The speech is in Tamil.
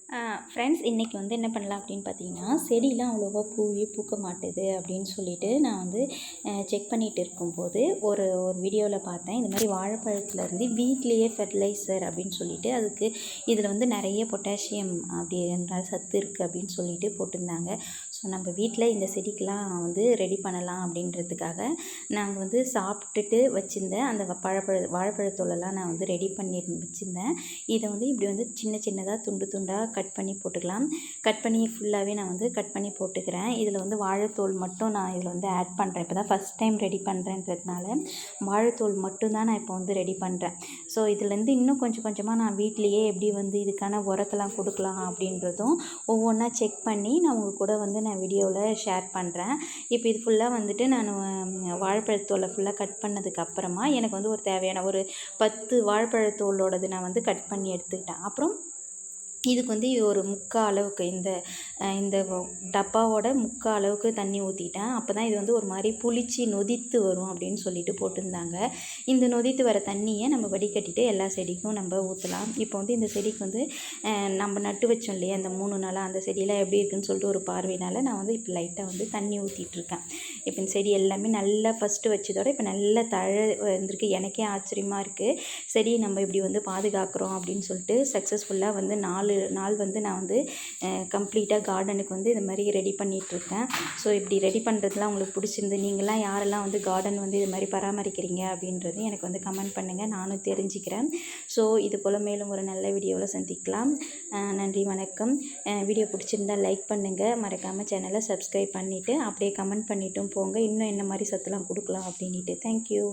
ஃப்ரெண்ட்ஸ் இன்றைக்கி வந்து என்ன பண்ணலாம் அப்படின்னு பார்த்தீங்கன்னா, செடிலாம் அவ்வளோவா பூவே பூக்க மாட்டுது அப்படின்னு சொல்லிட்டு நான் வந்து செக் பண்ணிகிட்டு இருக்கும்போது ஒரு ஒரு வீடியோவில் பார்த்தேன். இந்த மாதிரி வாழைப்பழத்துலேருந்து வீட்லேயே ஃபெர்டிலைசர் அப்படின்னு சொல்லிட்டு அதுக்கு இதில் வந்து நிறைய பொட்டாசியம் அப்படின்ற சத்து இருக்குது அப்படின்னு சொல்லிட்டு போட்டிருந்தாங்க. ஸோ நம்ம வீட்டில் இந்த செடிக்கெலாம் வந்து ரெடி பண்ணலாம் அப்படின்றதுக்காக நாங்கள் வந்து சாப்பிட்டுட்டு வச்சுருந்தேன் அந்த வாழைப்பழத்தோலெல்லாம் நான் வந்து ரெடி பண்ணி வச்சுருந்தேன். இதை வந்து இப்படி வந்து சின்ன சின்னதாக துண்டு துண்டாக கட் பண்ணி போட்டுக்கலாம். கட் பண்ணி ஃபுல்லாகவே நான் வந்து கட் பண்ணி போட்டுக்கிறேன். இதில் வந்து வாழைத்தோல் மட்டும் நான் இதில் வந்து ஆட் பண்ணுறேன். இப்போ தான் ஃபஸ்ட் டைம் ரெடி பண்ணுறேன்றதுனால வாழைத்தோல் மட்டும்தான் நான் இப்போ வந்து ரெடி பண்ணுறேன். ஸோ இதுலேருந்து இன்னும் கொஞ்சம் கொஞ்சமாக நான் வீட்லேயே எப்படி வந்து இதுக்கான உரத்தெல்லாம் கொடுக்கலாம் அப்படின்றதும் ஒவ்வொன்றா செக் பண்ணி நான் உங்கள் கூட வந்து நான் வீடியோவில் ஷேர் பண்ணுறேன். இப்போ இது ஃபுல்லாக வந்துட்டு நான் வாழைப்பழத்தோலை ஃபுல்லாக கட் பண்ணதுக்கப்புறமா எனக்கு வந்து ஒரு தேவையான ஒரு 10 வாழைப்பழத்தோலோடது நான் வந்து கட் பண்ணி எடுத்துக்கிட்டேன். அப்புறம் இதுக்கு வந்து ஒரு 3/4 அளவுக்கு இந்த டப்பாவோட 3/4 அளவுக்கு தண்ணி ஊற்றிட்டேன். அப்போ தான் இது வந்து ஒரு மாதிரி புளிச்சு நொதித்து வரும் அப்படின்னு சொல்லிட்டு போட்டிருந்தாங்க. இந்த நொதித்து வர தண்ணியை நம்ம வடிகட்டிட்டு எல்லா செடிக்கும் நம்ம ஊற்றலாம். இப்போ வந்து இந்த செடிக்கு வந்து நம்ம நட்டு வச்சோம் இல்லையா அந்த 3 நாளாக அந்த செடியெல்லாம் எப்படி இருக்குதுன்னு சொல்லிட்டு ஒரு பார்வையினால் நான் வந்து இப்போ லைட்டாக வந்து தண்ணி ஊற்றிட்டுருக்கேன். இப்போ இந்த செடி எல்லாமே நல்லா ஃபஸ்ட்டு வச்சதோட இப்போ நல்லா வந்திருக்கு. எனக்கே ஆச்சரியமாக இருக்குது. செடியை நம்ம இப்படி வந்து பாதுகாக்கிறோம் அப்படின்னு சொல்லிட்டு சக்ஸஸ்ஃபுல்லாக வந்து 4 நாள் வந்து நான் வந்து கம்ப்ளீட்டாக கார்டனுக்கு வந்து இது மாதிரி ரெடி பண்ணிகிட்ருக்கேன். ஸோ இப்படி ரெடி பண்ணுறதுலாம் உங்களுக்கு பிடிச்சிருந்து நீங்களாம் யாரெல்லாம் வந்து கார்டன் வந்து இது மாதிரி பராமரிக்கிறீங்க அப்படின்றது எனக்கு வந்து கமெண்ட் பண்ணுங்கள், நானும் தெரிஞ்சுக்கிறேன். ஸோ இது போல் மேலும் ஒரு நல்ல வீடியோவில் சந்திக்கலாம். நன்றி, வணக்கம். வீடியோ பிடிச்சிருந்தால் லைக் பண்ணுங்கள், மறக்காமல் சேனலை சப்ஸ்கிரைப் பண்ணிவிட்டு அப்படியே கமெண்ட் பண்ணிட்டும் போங்க, இன்னும் என்ன மாதிரி சத்துலாம் கொடுக்கலாம் அப்படின்ட்டு. தேங்க்யூ.